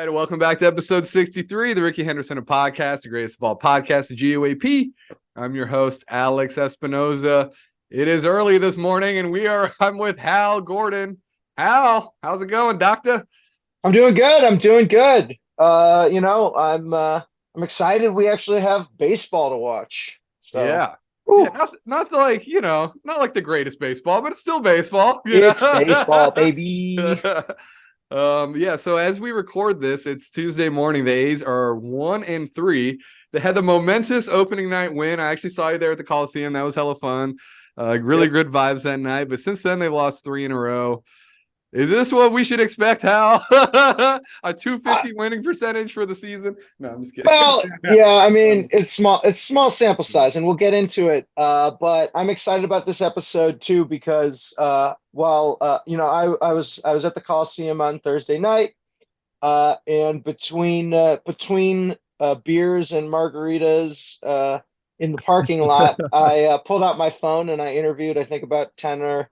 right, welcome back to episode 63, the Ricky Henderson podcast, the greatest of all podcasts, the G.O.A.P. I'm your host, Alex Espinoza. It is early this morning, and I'm with Hal Gordon. Hal, how's it going, doctor? I'm doing good. I'm doing good. I'm excited we actually have baseball to watch. So, Yeah. Yeah, whew, not like the greatest baseball, but it's still baseball, it's baseball, baby. Yeah, so as we record this, it's Tuesday morning. The A's are 1-3. They had the momentous opening night win. I actually saw you there at the Coliseum. That was hella fun. Really Yep. good vibes that night. But since then, they lost 3 in a row. Is this what we should expect, Hal? A 250 winning percentage for the season? No, I'm just kidding. Yeah, I Um, mean, it's small sample size, and we'll get into it. But I'm excited about this episode too because I was at the Coliseum on Thursday night, and between beers and margaritas in the parking lot, I pulled out my phone and I interviewed, I think, about ten or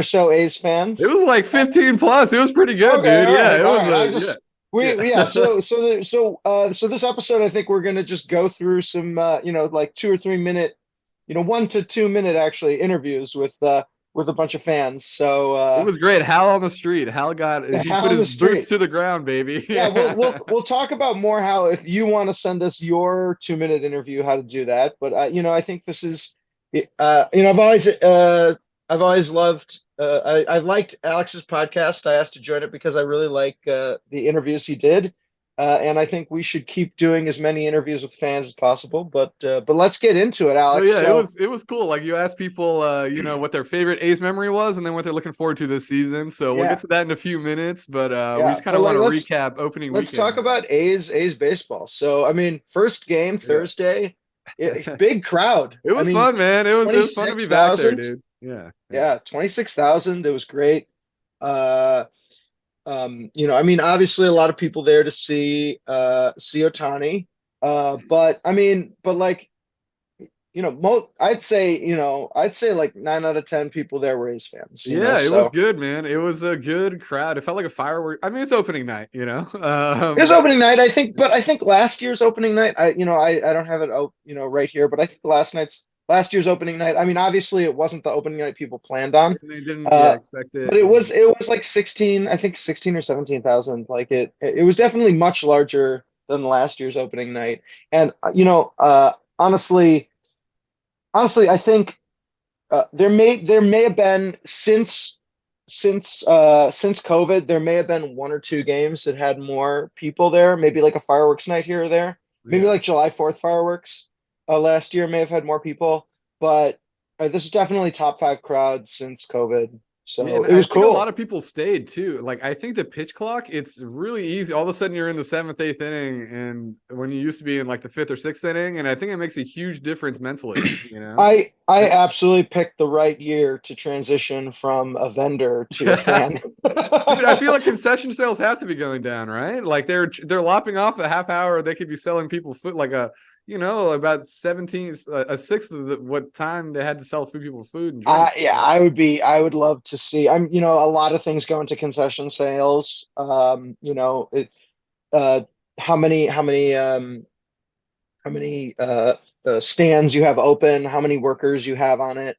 so A's it fans. was like 15 plus. It was pretty good, Okay, dude. all Yeah, right, it all was right. I a just yeah. we yeah. So this episode, I think we're gonna just go through some like 2 or 3 minute, 1 to 2 minute actually interviews with a bunch of fans. So It was great. Hal on the street. He out put on his the boots street. to the ground, baby. Yeah, we'll Yeah. we'll we'll talk about more how if you want to send us your 2 minute interview, how to do that. But I think this is, I've always loved I've liked Alex's podcast. I asked to join it because I really like the interviews he did, and I think we should keep doing as many interviews with fans as possible. But let's get into it, So Alex. yeah, it So was it was cool. Like you asked people what their favorite A's memory was and then what they're looking forward to this season. So we'll get yeah, to that in a few minutes, but we yeah. just kind But of want like to let's recap opening let's weekend. talk about A's baseball. So I mean, first game Yeah. Thursday, big crowd. It I was mean, fun, man. It was fun to be back there, 26,000. dude. Yeah. Yeah. Yeah, 26,000. It was great. Uh, I mean, obviously a lot of people there to see Otani. But I mean, but like, I'd say like 9 out of 10 people there were A's fans. Yeah, it was So good, man. It was a good crowd. It felt like a firework. I mean, it's opening night. it was opening night, I think, but I think last year's opening night, I don't have it out, right here, but I think last year's opening night, I mean, obviously it wasn't the opening night people planned on. They didn't, yeah, Uh, expect but it. it was like 16, I think 16 or 17,000. Like it was definitely much larger than last year's opening night. And honestly, I think there may have been since COVID, there may have been one or two games that had more people there, maybe like a fireworks night here or there. Maybe Yeah. like July 4th fireworks last year may have had more people, but this is definitely top five crowd since COVID. Yeah, So and it I was think a lot cool. of people stayed too. Like I think the pitch clock, it's really easy. All of a sudden you're in the seventh, eighth inning, and when you used to be in like the fifth or sixth inning, and I think it makes a huge difference mentally. I I, absolutely picked the right year to transition from a vendor to a fan. dude, I feel like concession sales have to be going down, right? Like they're lopping off a half hour. They could be selling people food like about 17, a sixth of what time they had to sell food people food and drink. Yeah, I would love to see. A lot of things go into concession sales. Uh, how many stands you have open, how many workers you have on it.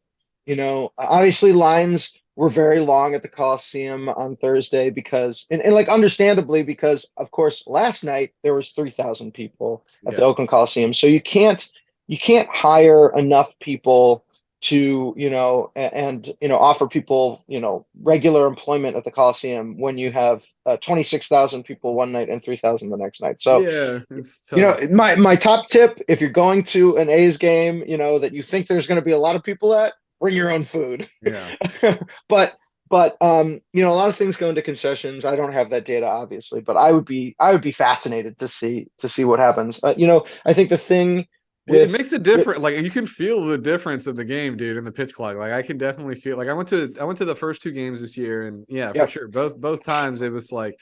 Obviously lines were very long at the Coliseum on Thursday and like understandably because of course last night there was 3,000 people at the Yeah. Oakland Coliseum. So you can't hire enough people to and offer people regular employment at the Coliseum when you have 26,000 people one night and 3,000 the next night. So Yeah, it's tough. my top tip, if you're going to an A's game, that you think there's going to be a lot of people at, bring your own food. Yeah. But a lot of things go into concessions. I don't have that data obviously, but I would be fascinated to see what happens. I think the thing It with makes a difference. Like you can feel the difference of the game, dude, in the pitch clock. Like I can definitely feel. Like I went to the first two games this year, and yeah, for yeah, sure, both times it was like,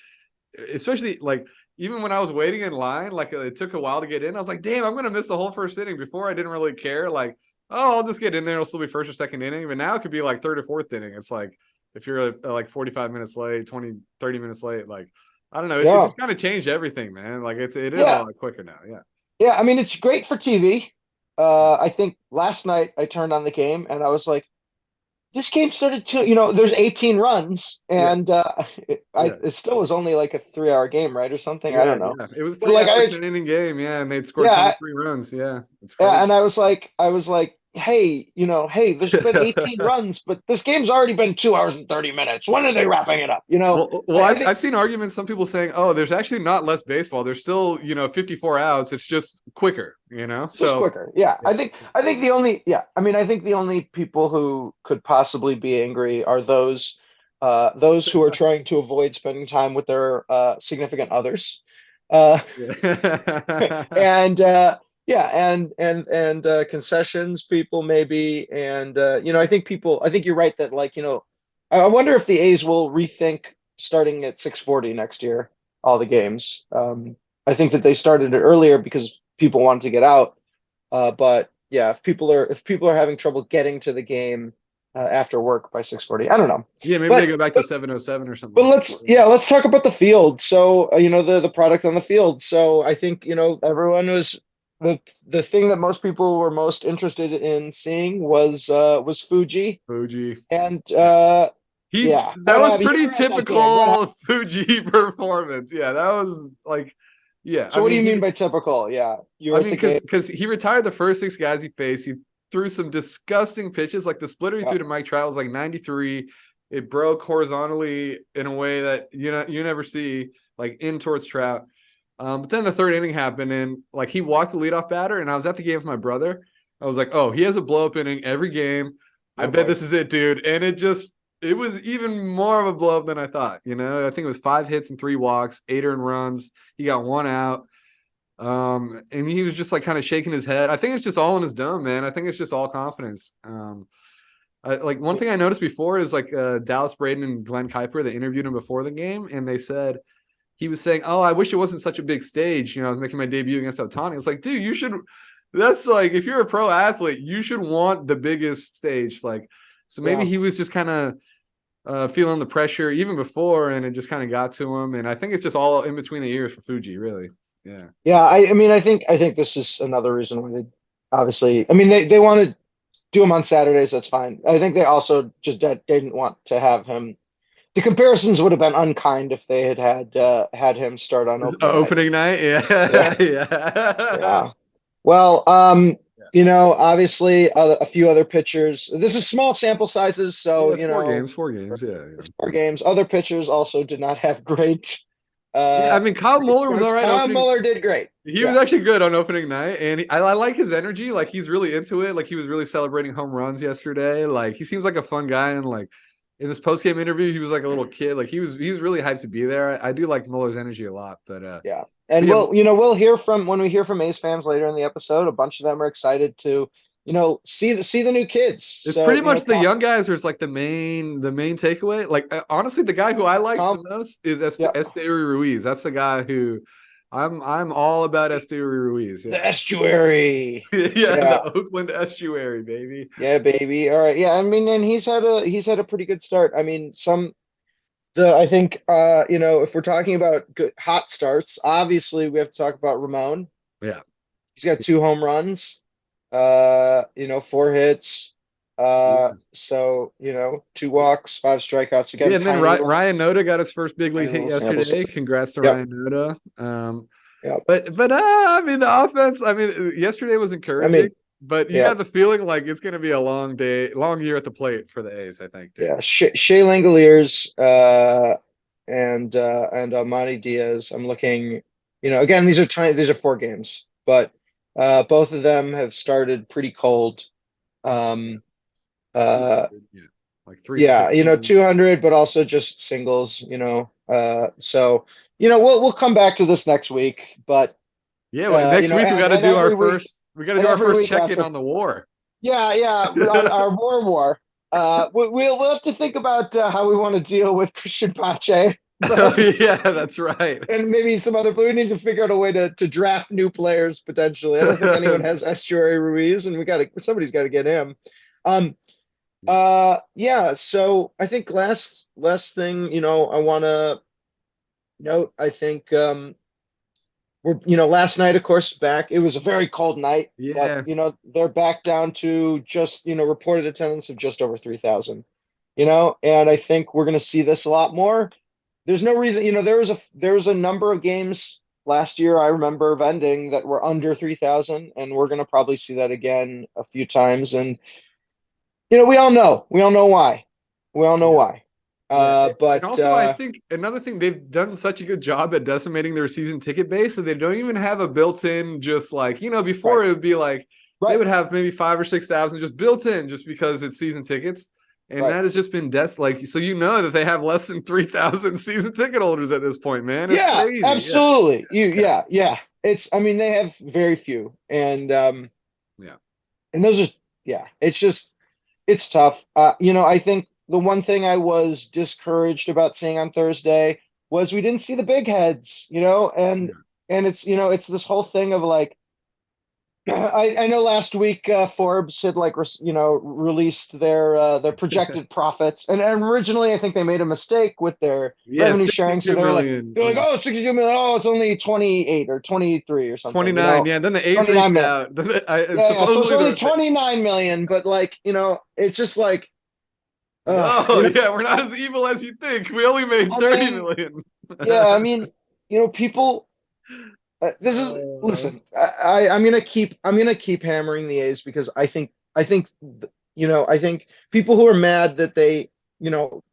especially like even when I was waiting in line, like it took a while to get in. I was like, damn, I'm gonna miss the whole first inning. Before I didn't really care. Like, oh, I'll just get in there. It'll still be first or second inning. But now it could be like third or fourth inning. It's like if you're like 45 minutes late, 20, 30 minutes late, like I don't know. It Yeah. just kind of changed everything, man. Like it is a Yeah. lot quicker now. Yeah. Yeah. I mean, it's great for TV. I think last night I turned on the game and I was like, this game started to, there's 18 runs Yeah. and Yeah. it still was only like a 3 hour game, right? Or something. I Yeah. don't know. Yeah. It was a But 3 hour 10 inning game. Yeah. And they'd scored yeah, 23 runs. Yeah. It's yeah, crazy. and I was like, hey, hey, there's been 18 runs, but this game's already been 2 hours and 30 minutes. When are they wrapping it up? Well, I I've think seen arguments. Some people saying, "Oh, there's actually not less baseball. There's still 54 outs. It's just quicker." it's just So quicker. Yeah. yeah, I think I think the only people who could possibly be angry are those who are trying to avoid spending time with their significant others. Uh, yeah. and yeah, and concessions people maybe, and I think you're right that I wonder if the A's will rethink starting at 6:40 next year, all the games. I think that they started it earlier because people wanted to get out, but yeah, if people are having trouble getting to the game after work by 6:40, I don't know. Yeah, maybe they but go back to 7:07 or something but like let's that. yeah, let's talk about the field. So, the product on the field. So I think, everyone was the thing that most people were most interested in seeing was Fuji. Fuji. And Yeah. He yeah, That what was happened? You pretty were at that game. What happened? typical Fuji performance. Yeah, that was like yeah, So what do you mean by typical? Yeah, you were I at mean the game. because he retired the first six guys he faced. He threw some disgusting pitches. Like the splitter he Yeah, threw to Mike Trout was like 93. It broke horizontally in a way that you never see, like in towards Trout. But then the third inning happened, and like he walked the leadoff batter, and I was at the game with my brother. I was like, "Oh, he has a blow up inning every game. I oh bet boy. this is it, dude." And it was even more of a blow up than I thought. I think it was 5 hits and 3 walks, 8 earned runs. He got one out. And he was just like kind of shaking his head. I think it's just all in his dome, man. I think it's just all confidence. Like one Yeah, thing I noticed before is like Dallas Braden and Glenn Kuiper, they interviewed him before the game, and they said he was saying, "Oh, I wish it wasn't such a big stage. I was making my debut against Otani." It's like, dude, you should. That's like if you're a pro athlete, you should want the biggest stage. Like, so maybe yeah. he was just kind of feeling the pressure even before, and it just kind of got to him. And I think it's just all in between the ears for Fuji, really. Yeah. Yeah, I mean, I think this is another reason why they obviously. I mean, they want to do them on Saturdays. That's fine. I think they also just didn't want to have him. The comparisons would have been unkind if they had him start on opening night. Opening night, Yeah, yeah, yeah. yeah. Well, obviously a few other pitchers. This is small sample sizes, Yeah, so it's four games, yeah, yeah. it's 4 games. Other pitchers also did not have Yeah, I mean, Kyle great Muller was all starts. right Kyle opening. Muller did great. He was Yeah, actually good on opening night, and I like his energy. Like he's really into it. Like he was really celebrating home runs yesterday. Like he seems like a fun guy, and like in this post game interview, he was like a little kid. Like he's really hyped to be there. I do like Muller's energy a lot, yeah. but And yeah, we'll hear from when we hear from A's fans later in the episode. A bunch of them are excited to, see the new kids. it's So, pretty much the young guys are like the main takeaway. Like honestly, the guy who I like Tom, the most is yeah, Esteury Ruiz. That's the guy who I'm all about Esteury Ruiz. the Yeah. estuary. Yeah, Yeah, the Oakland estuary, baby. yeah, baby. All right. Yeah, I mean, and he's had a pretty good start. I mean, I think if we're talking about good hot starts, obviously we have to talk about Ramon. Yeah. He's got 2 home runs, 4 hits. Yeah. So, 2 walks, 5 strikeouts. Again, Yeah, and then tiny Ryan Noda got his first big league tiny hit little samples. yesterday. Congrats to Yep. Ryan Noda. Yep. But I mean the offense. I mean yesterday was I encouraging, mean, but you yeah. got the feeling like it's going to be a long day, long year at the plate for the A's. I think too. Yeah. Shea Langoliers, and Almani Diaz. I'm looking, again, these are 4 games, but both of them have started pretty cold. Um, uh, 200, yeah, like three for yeah, 16. 200, but also just singles, so, we'll come back to this next week, but, Yeah, well, next week we got to and do our every week, first. We got to and do our every first week check in after. on the war. Yeah, yeah, our war. We'll have to think about how we want to deal with Christian Pache, Oh, but yeah, that's right. and maybe some other. We need to figure out a way to draft new players potentially. I don't think anyone has Estuary Ruiz, and somebody's got to get him. Um. Yeah. So I think last thing, I want to note, I think last night, of course, back. It was a very cold night, but Yeah. they're back down to just reported attendance of just over 3,000. And I think we're going to see this a lot more. There's no reason, there was a number of games last year I remember vending that were under 3,000, and we're going to probably see that again a few times. And we all know why. We all know Yeah. why. Yeah, and But also I think another thing, they've done such a good job at decimating their season ticket base that they don't even have a built-in, just like, before right, it would be like they right, would have maybe 5 or 6 thousand just built in just because it's season tickets. And right. that has just been like, so that they have less than 3,000 season ticket holders at this point, man. It's Yeah, crazy. Yeah. absolutely. Yeah. Yeah. I mean, they have very few, and Yeah. those are, yeah. It's tough. I think the one thing I was discouraged about seeing on Thursday was we didn't see the big heads, and it's this whole thing of like, I know last week Forbes had released their projected profits, and originally I think they made a mistake with their Yeah, revenue sharing, so 62 they're like million. they're like Yeah. oh 62 million, oh it's only 28 or 23 or something, 29. Yeah, then the A's 29 reached million. out. Yeah, so it's Supposedly only the 29 million, but it's just like like, uh oh you know yeah, we're not as evil as you think. We only made I 30 mean, million. yeah, I mean, people. This is Uh, listen. I'm gonna keep hammering the A's because I think people who are mad that they you know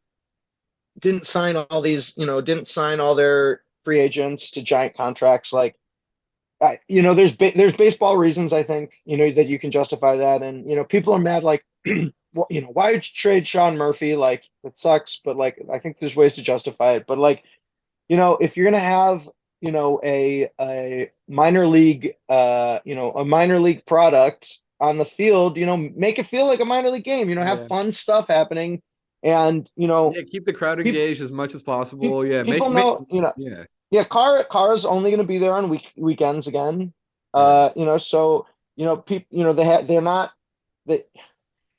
didn't sign all their free agents to giant contracts. Like, there's baseball reasons I think that you can justify that, and people are mad like, well, why would you trade Sean Murphy? Like, it sucks, but like I think there's ways to justify it. But like, if you're gonna have, a minor league, a minor league product on the field, make it feel like a minor league game. Have yeah. fun stuff happening, and Yeah, keep the crowd people engaged as much as possible. Yeah, people make know, yeah. yeah, Carr is only going to be there on weekends again. Yeah. So they're not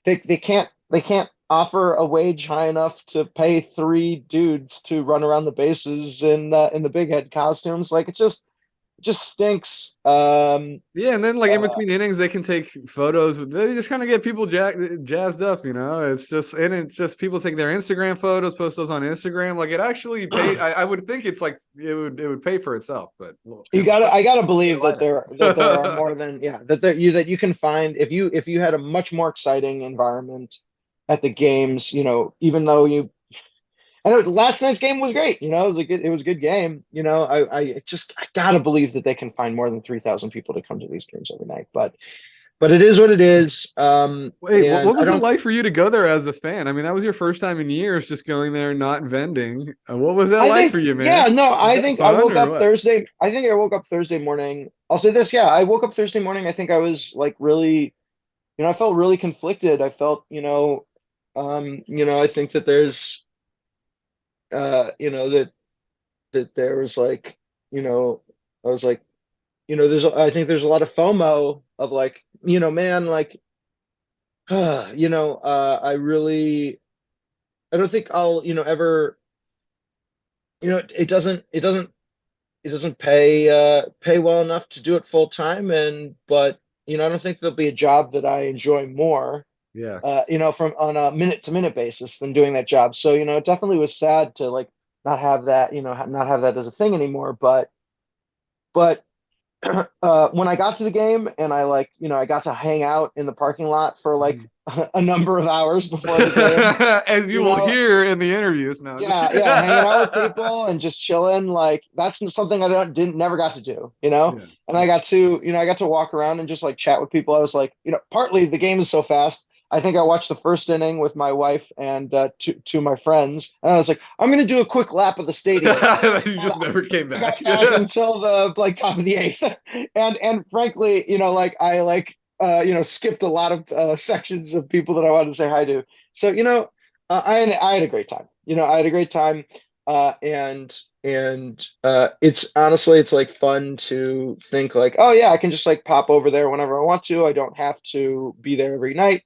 they can't offer a wage high enough to pay three dudes to run around the bases in the big head costumes. Like, it just stinks. Yeah, and then like in Uh, between innings, they can take photos. They just kind of get people jazzed up, it's just people take their Instagram photos, post those on Instagram. Like it actually pay. I would think it's like it would pay for itself, but well, I gotta wait, believe why that there are not? more than, yeah, that you can find if you had a much more exciting environment at the games. Even though I know last night's game was great. It was a good game. I gotta believe that they can find more than 3,000 people to come to these games every night. But it is what it is. Wait, And what I was it don't. like for you to go there as a fan? I mean, that was your first time in years just going there, not vending. What was that I like think, for you, yeah, man? no, Was I that think I fun woke or up what? Thursday. I think I woke up Thursday morning. I'll say this, yeah, I woke up Thursday morning. I think I was like really, I felt really conflicted. I felt, I think that there's, that there was like, I was like, I think there's a lot of FOMO of like, man, like, I don't think I'll, ever, it doesn't pay well enough to do it full time. But I don't think there'll be a job that I enjoy more, Yeah. from on a minute to minute basis than doing that job. So, it definitely was sad to like not have that, not have that as a thing anymore. But when I got to the game and I got to hang out in the parking lot for like Mhm. a number of hours before the game, As you you will know, hear in the interviews. No, just yeah, kidding. yeah, hanging out with people and just chilling, like that's something I don't didn't never got to do. Yeah. And I got to walk around and just like chat with people. I was like, partly the game is so fast. I think I watched the first inning with my wife and two of my friends, and I was like, I'm gonna do a quick lap of the stadium. You And just never came I back. got back until the like top of the eighth, and frankly, like I skipped a lot of sections of people that I wanted to say hi to. So I had a great time. I had a great time, and it's honestly it's like fun to think like, oh yeah, I can just like pop over there whenever I want to. I don't have to be there every night.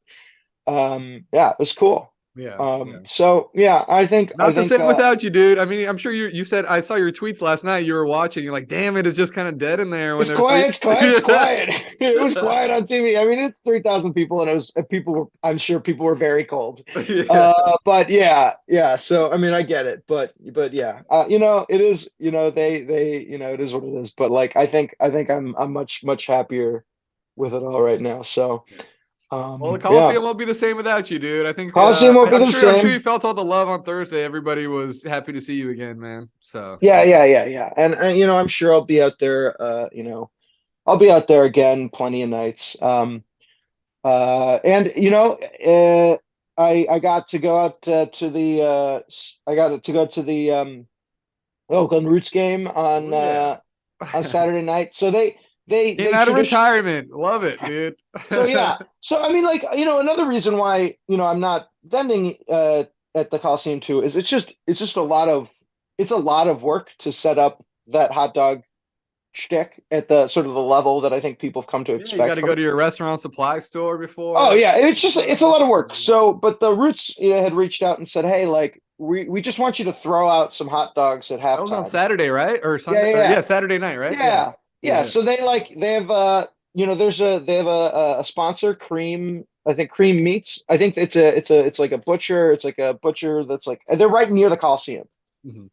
Yeah, it was cool. Yeah. Yeah. So yeah, Not the same without you, dude. I mean, I'm sure you said I saw your tweets last night. You were watching. You're like, damn it, it's just kind of dead in there when it's there's three. quiet. It's quiet. It's quiet. It was quiet on TV. I mean, it's 3,000 people, and it was people were. I'm sure people were very cold. Yeah. But yeah, yeah. So I mean, I get it, but yeah, it is. It is what it is. But like, I think I'm much happier with it all right now. So Well, the yeah, Coliseum won't be the same without you, dude. I think Coliseum won't be I'm the sure you same. felt all the love on Thursday. Everybody was happy to see you again, man. So Yeah, yeah, yeah, yeah. And I'm sure I'll be out there. I'll be out there again, plenty of nights. And I got to go out to the I got to go to the Oakland Roots game oh, yeah. on Saturday night. So Came they out of tradition. retirement. Love it, dude. So yeah. So I mean, like, another reason why I'm not vending at the Coliseum too is it's just a lot of work to set up that hot dog shtick at the sort of the level that I think people have come to Yeah, you got expect to from go it. to your restaurant supply store Oh before. yeah, it's a lot of work. So, but the Roots, had reached out and said, "Hey, like we just want you to throw out some hot dogs at That was on halftime." Saturday, right? Or Yeah, Sunday? yeah, Or yeah, yeah, Saturday night, right? Yeah. yeah, yeah. Yeah. So they have they have a sponsor, Cream. I think Cream Meats. I think it's like a butcher. It's like a butcher that's like they're right near the Coliseum. Mhm.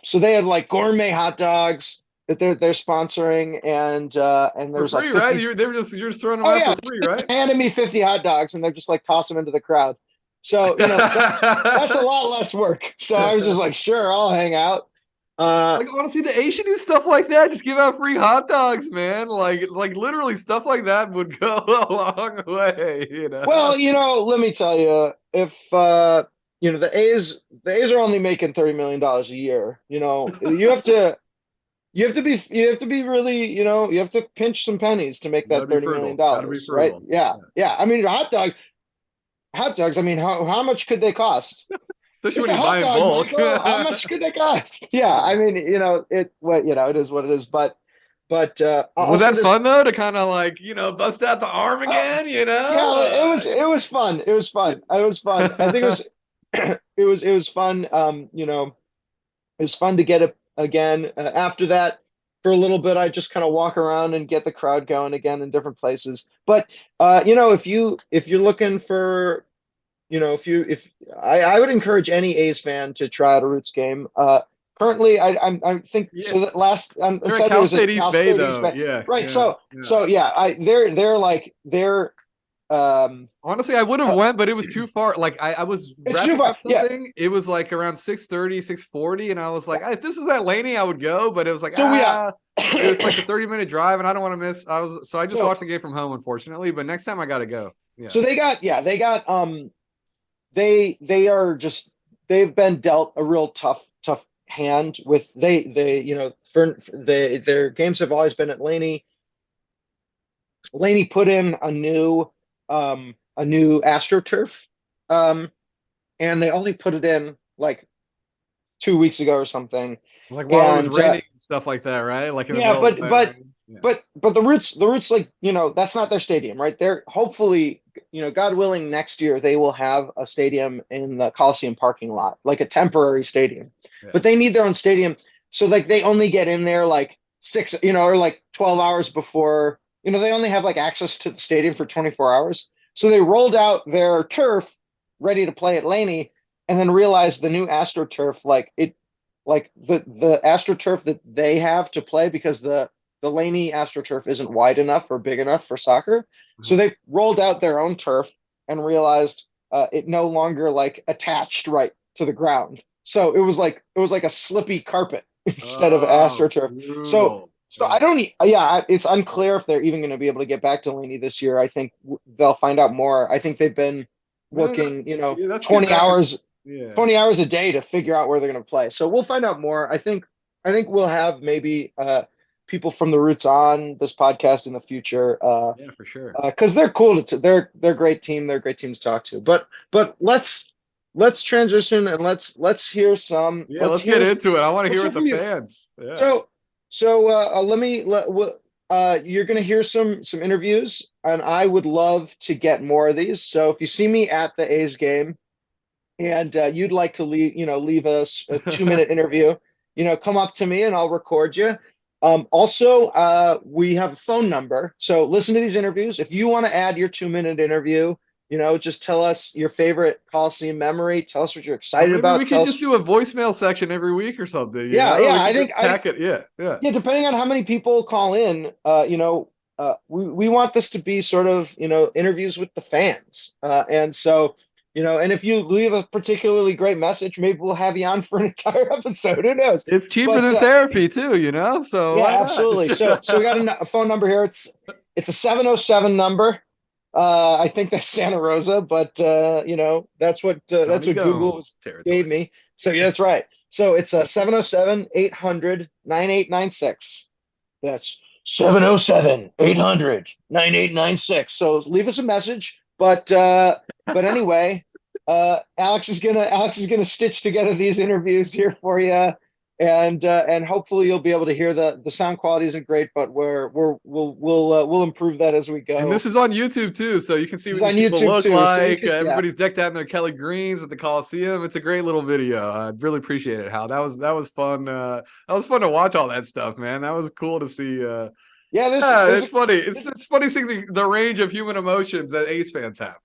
So they have like gourmet hot dogs that they're sponsoring, and For there's like free, right? 50. You're just throwing them Oh out yeah, for free, right? handed me 50 hot dogs, and they're just like toss them into the crowd. So that's a lot less work. So I was just like, sure, I'll hang out. Like honestly, the Asian do stuff like that. Just give out free hot dogs, man. Like literally stuff like that would go a long way, you know. Well, let me tell you, if the A's are only making $30 million a year, you have to be really, you have to pinch some pennies to make You gotta that be $30 million frugal. Gotta be dollars, right? frugal. Yeah, Yeah. yeah. I mean, hot dogs. I mean, how much could they cost? Especially It's when a you buy hot in dog, bulk. Michael. How much could that cost? Yeah, I mean, it is what it is. But I'll Was say that this. fun though to kind of like, bust out the arm Uh, again, yeah, it was fun. It was fun. It was fun. I think it was it was fun. It was fun to get it again. After that, for a little bit, I just kind of walk around and get the crowd going again in different places. But if you're looking for, if I would encourage any A's fan to try out a Roots game. Currently, I think Yeah. so. That last on They're at Saturday Cal was at State East Cal Bay State East though. Bay, Yeah, right? yeah, So yeah. so yeah, they're Honestly, I would have uh, went, but it was too far. Like I was it's too wrapping far. up Yeah. something. It was like around 6:30, 6:40, and I was like, if this is at Laney, I would go, but it was like, So yeah. it's like a 30-minute drive, and I don't want to miss. I just so watched the game from home, unfortunately. But next time I gotta go. Yeah. so they got they are just they've been dealt a real tough hand with they for their games have always been at Laney. Laney put in a new AstroTurf, um, and they only put it in like 2 weeks ago or something. Like while it was And raining and stuff like that, right? Like in the yeah, middle of the but night but rain. Yeah. but the Roots, like, that's not their stadium, right? They're hopefully, God willing, next year they will have a stadium in the Coliseum parking lot, like a temporary stadium. Yeah. But they need their own stadium, so like they only get in there like six, or like 12 hours before. They only have like access to the stadium for 24 hours. So they rolled out their turf ready to play at Laney, and then realized the new AstroTurf, like the AstroTurf that they have to play, because the Laney AstroTurf isn't wide enough or big enough for soccer. So Uh-huh. they rolled out their own turf and realized it no longer like attached right to the ground. So it was like a slippy carpet instead of Oh, AstroTurf. So brutal. so I Yeah. don't. Yeah, it's unclear if they're even going to be able to get back to Laney this year. I think they'll find out more. I think they've been Man, working, yeah, that's too 20 bad. hours Yeah. 20 hours a day to figure out where they're going to play. So we'll find out more. I think we'll have maybe people from the Roots on this podcast in the future, Yeah, for sure. because they're cool they're a great team. They're a great team to talk to. But let's transition, and let's hear some Yeah, let's get into it. I want to let's hear hear what the from you. fans. Yeah. So you're going to hear some interviews, and I would love to get more of these. So if you see me at the A's game, and you'd like to leave us a 2 minute interview, come up to me and I'll record you. Also, we have a phone number. So listen to these interviews. If you want to add your 2 minute interview, just tell us your favorite Coliseum memory. Tell us what you're excited maybe about. we could just do a voicemail section every week or something. Yeah, I think yeah. Depending on how many people call in, we want this to be sort of, interviews with the fans. And so, and if you leave a particularly great message, maybe we'll have you on for an entire episode. Who knows? It's cheaper than therapy too, So yeah, absolutely. So we got a phone number here. It's a 707 number. I think that's Santa Rosa, but that's what Google gave me. So yeah, that's right. So it's 707-800-9896. That's 707-800-9896. So leave us a message. But anyway, Alex is gonna stitch together these interviews here for you, and hopefully you'll be able to hear the sound quality isn't great, but we'll improve that as we go. And this is on YouTube too, so you can see what these people look like. So everybody's decked out in their Kelly greens at the Coliseum. It's a great little video. I really appreciate it, Hal. That was fun. That was fun to watch all that stuff, man. That was cool to see. It's funny. It's funny seeing the range of human emotions that Ace fans have.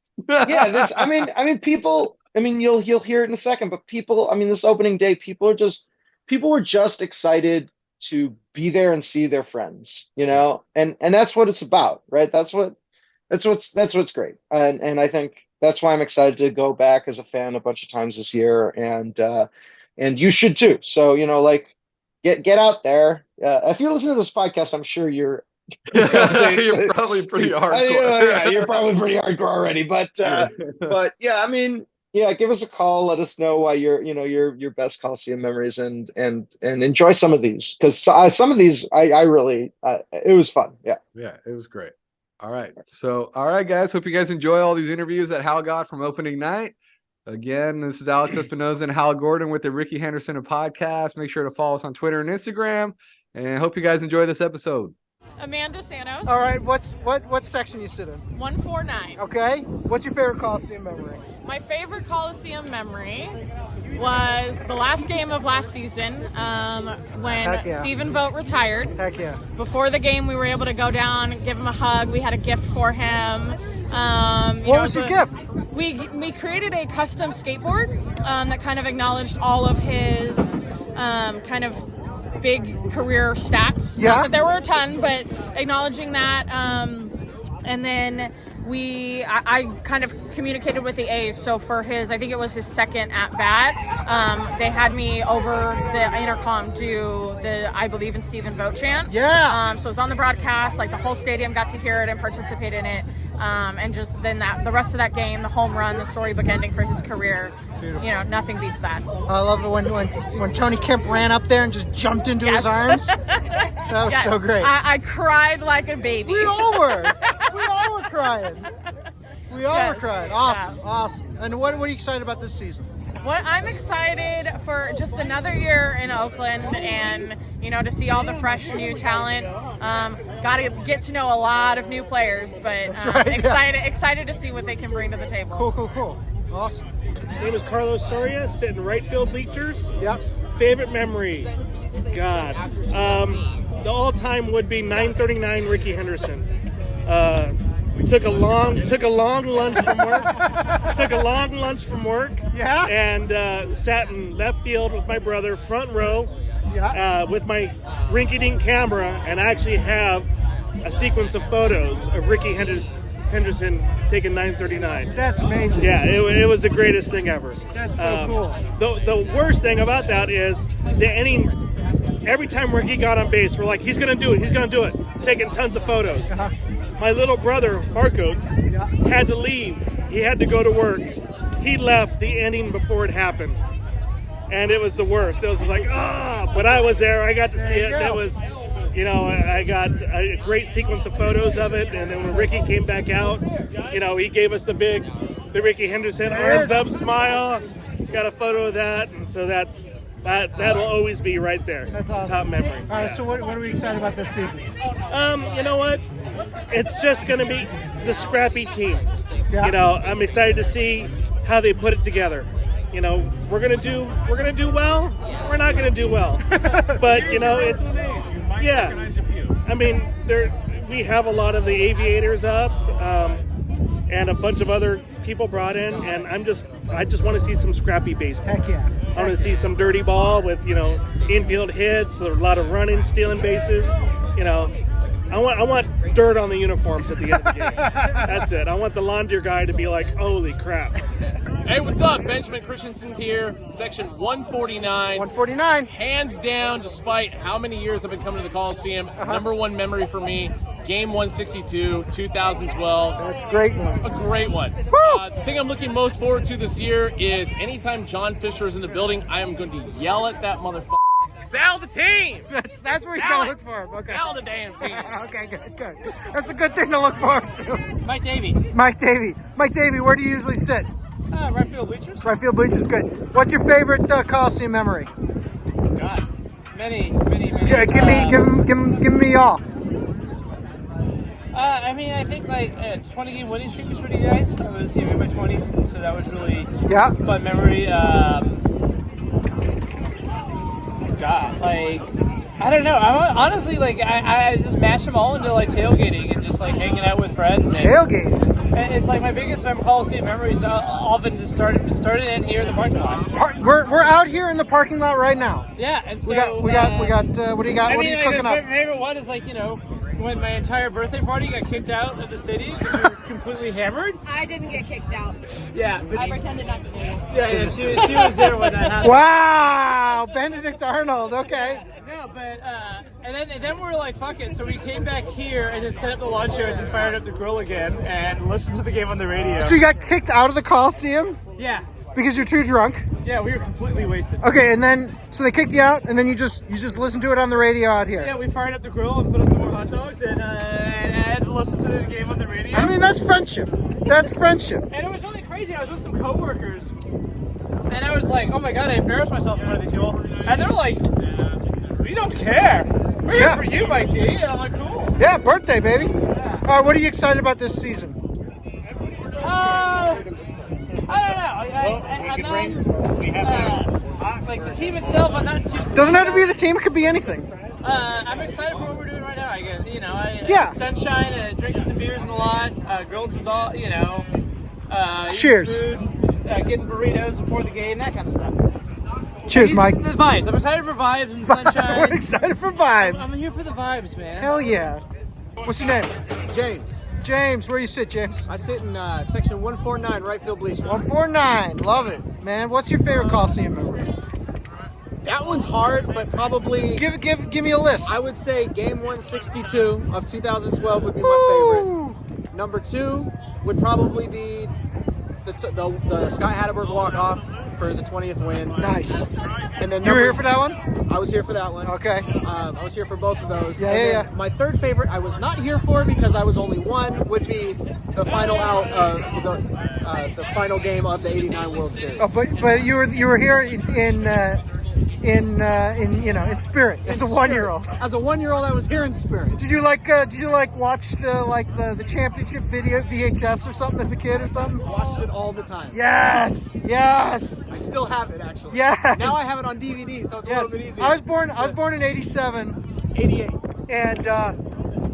People. You'll hear it in a second, but people. This opening day, people were just excited to be there and see their friends, and that's what it's about, right? That's what's great, and I think that's why I'm excited to go back as a fan a bunch of times this year, and you should too. So get out there. If you're listening to this podcast, I'm sure you're probably pretty hardcore. You're probably pretty hardcore already. But give us a call. Let us know why your best Coliseum memories, and enjoy some of these, because some of these I really it was fun. Yeah, it was great. All right, guys. Hope you guys enjoy all these interviews that Hal got from opening night. Again, this is Alex Espinoza and Hal Gordon with the Ricky Henderson podcast. Make sure to follow us on Twitter and Instagram, and hope you guys enjoy this episode. Amanda Sanos. All right, what section you sit in? 149. Okay. What's your favorite Coliseum memory? My favorite Coliseum memory was the last game of last season, when Stephen Vogt retired. Heck yeah. Before the game, we were able to go down, give him a hug. We had a gift for him. What was your gift? We created a custom skateboard that kind of acknowledged all of his kind of big career stats. Yeah. Not that there were a ton, but acknowledging that. And then I kind of communicated with the A's. So for his, I think it was his second at bat, they had me over the intercom do the "I Believe in Stephen Vogt" chant. Yeah. So it was on the broadcast. Like the whole stadium got to hear it and participate in it. And just then the rest of that game, the home run, the storybook ending for his career. Beautiful. Nothing beats that. I love it when Tony Kemp ran up there and just jumped into his arms. That was so great. I cried like a baby. We all were crying. We all were crying. Awesome, awesome. And what are you excited about this season? Well, I'm excited for just another year in Oakland, and to see all the fresh new talent. Got to get to know a lot of new players, but excited to see what they can bring to the table. Cool. Awesome. My name is Carlos Soria, sitting right field bleachers. Yep. Favorite memory? God. The all-time would be 939 Ricky Henderson. We took a long lunch from work. Yeah. And sat in left field with my brother, front row, with my rinky-dink camera, and I actually have a sequence of photos of Ricky Henderson taking 939. That's amazing. Yeah, it was the greatest thing ever. That's so cool. The worst thing about that is the inning. Every time Ricky got on base, we're like, he's gonna do it. Taking tons of photos. My little brother, Marcos, had to leave. He had to go to work. He left the inning before it happened. And it was the worst. It was like, but I was there. I got to see it. And it was, I got a great sequence of photos of it. And then when Ricky came back out, he gave us the Ricky Henderson arms up smile. Got a photo of that. And so that'll always be right there. That's awesome. Top memory. All right, so what are we excited about this season? You know what? It's just going to be the scrappy team. Yeah. I'm excited to see how they put it together. you know, we're gonna do well. We're not gonna do well, but you know, it's I mean, we have a lot of the aviators up, and a bunch of other people brought in, and I just want to see some scrappy baseball. Heck yeah. I want to see some dirty ball with, you know, infield hits, a lot of running, stealing bases. You know, I want dirt on the uniforms at the end of the game. That's it. I want the lawn deer guy to be like, holy crap. Hey, what's up? Benjamin Christensen here, section 149. 149. Hands down, despite how many years I've been coming to the Coliseum, number one memory for me, game 162, 2012. That's a great one. A great one. The thing I'm looking most forward to this year is anytime John Fisher is in the building, I am going to yell at that motherfucker. Sell the team! That's what you're going to look for. Okay. Sell the damn team. Okay, good. That's a good thing to look forward to. Mike Davey. Mike Davey, where do you usually sit? Right field bleachers. Right field bleachers, good. What's your favorite Coliseum memory? God, many. Give me all. I mean, I think like 20-game winning streak was pretty nice. I was in my 20s, and so that was really fun memory. God, like, I don't know. Honestly, like, I just mashed them all into like tailgating and just like hanging out with friends. And, Tailgating. And it's like my biggest Coliseum memories often just started in here in the parking lot. We're out here in the parking lot right now. Yeah, and so we got. What do you got? I What mean, are you like, cooking my up? favorite one is like, you know, when my entire birthday party got kicked out of the city because we were completely hammered. I didn't get kicked out. Yeah, but I pretended not to do it. yeah, she was there when that happened. Wow, Benedict Arnold. Okay. No, but and then we were like, fuck it. So we came back here and just set up the lawn chairs and fired up the grill again and listened to the game on the radio. So you got kicked out of the Coliseum Yeah, because you're too drunk. yeah, we were completely wasted. Okay, and then so they kicked you out, and then you just listened to it on the radio out here. Yeah, we fired up the grill and put up some more hot dogs and I had to listen to the game on the radio. I mean, that's friendship. That's friendship. And it was really crazy. I was with some coworkers, and I was like, "Oh my god, I embarrassed myself in front of these people." And they're like, "We don't care. We're here for you, Mike D." And I'm like, "Cool." Yeah, birthday, baby. Yeah. All right, what are you excited about this season? I don't know. Like the team itself, I'm not too. Doesn't have to be the team. It could be anything. I'm excited for what we're doing right now. I guess sunshine, drinking some beers in the lot, grilling some dog, Cheers. Food, getting burritos before the game, that kind of stuff. Cheers, Mike. The vibes. I'm excited for vibes and sunshine. We're excited for vibes. I'm here for the vibes, man. Hell yeah. What's your name? James. James, where you sit, James? I sit in section 149, right field bleachers. 149. Love it, man. What's your favorite Coliseum memory? That one's hard, but probably Give me a list. I would say game 162 of 2012 would be my favorite. Number 2 would probably be the Scott Hatterberg walk-off for the 20th win. Nice. And then You were here for that one? I was here for that one. Okay. I was here for both of those. Yeah, And yeah, then my third favorite, I was not here for because I was only one, would be the final out of the final game of the '89 World Series. Oh, but you were here in spirit as a 1-year-old. As a 1-year-old, I was here in spirit. Did you watch the championship video VHS or something as a kid or something? Watched it all the time. Yes. I still have it actually. Yes. Now I have it on DVD, so it's a little bit easier. I was born in '87. 88.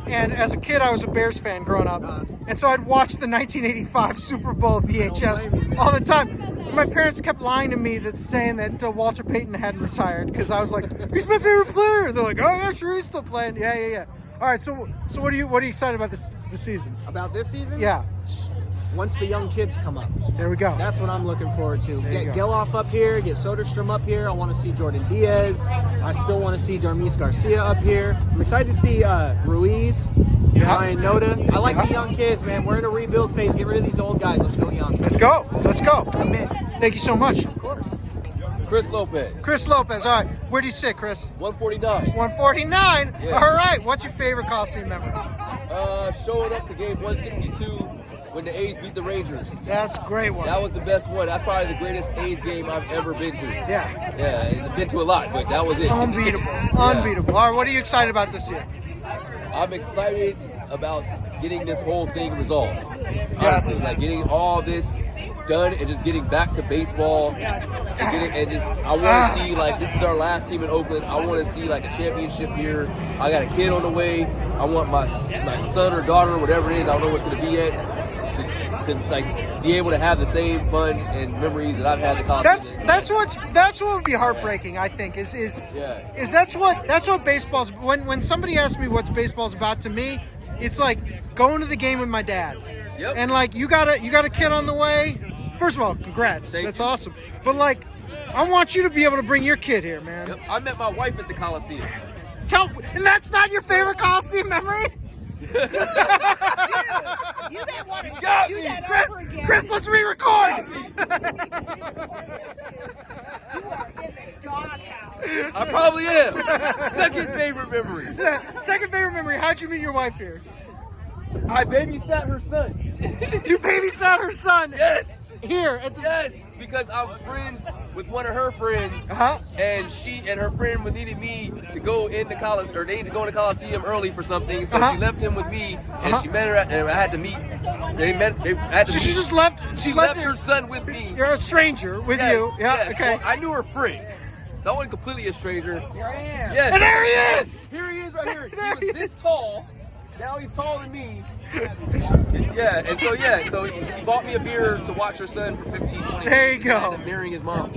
And as a kid, I was a Bears fan growing up. And so I'd watch the 1985 Super Bowl VHS all the time. And my parents kept lying to me saying that Walter Payton hadn't retired because I was like, he's my favorite player. They're like, oh yeah, sure, he's still playing. Yeah. All right, so what are you excited about this season? About this season? Yeah. Once the young kids come up. There we go. That's what I'm looking forward to. There you Get go. Geloff up here, get Soderstrom up here. I want to see Jordan Diaz. I still want to see Darmis Garcia up here. I'm excited to see Ruiz, Ryan Noda. I like the young kids, man. We're in a rebuild phase. Get rid of these old guys. Let's go young. Let's go. Commit. Thank you so much. Of course. Chris Lopez, Chris Lopez. All right, where do you sit, Chris? 149. 149. Yeah. All right. What's your favorite Coliseum memory? Showing up to game 162 when the A's beat the Rangers. That's a great one. That was the best one. That's probably the greatest A's game I've ever been to. Yeah. Yeah, I've been to a lot, but that was it. Unbeatable. Yeah. Unbeatable. All right, what are you excited about this year? I'm excited about getting this whole thing resolved. Yes. Honestly, like getting all this done and just getting back to baseball. I want to see, like, this is our last team in Oakland. I want to see, like, a championship here. I got a kid on the way. I want my son or daughter, whatever it is, I don't know what's going to be yet, to like be able to have the same fun and memories that I've had at the Coliseum. That's what would be heartbreaking, I think, is that's what baseball's, when somebody asks me what's baseball's about, to me, it's like going to the game with my dad. Yep. And like you got a kid on the way. First of all, congrats. That's awesome. But like, I want you to be able to bring your kid here, man. Yep. I met my wife at the Coliseum. And that's not your favorite Coliseum memory? You may want to do that over again. Chris, let's re-record. You are in the doghouse. I probably am. Second favorite memory. Second favorite memory. How'd you meet your wife here? I babysat her son. You babysat her son? Yes. Here at the Yes, because I was friends with one of her friends, and she and her friend needed me to go into college, or they needed to go into Coliseum early for something, so she left him with me, and she met her, and I had to meet. She just left. She left her son with me. You're a stranger with you. Yeah. Yes. Okay. Well, I knew her friend, so I wasn't completely a stranger. Here I am. Yes. And there he is. Here he is, right here. There He was this tall. Now he's taller than me. So he bought me a beer to watch her son for 15, 20 There you minutes. go. And ended up marrying his mom.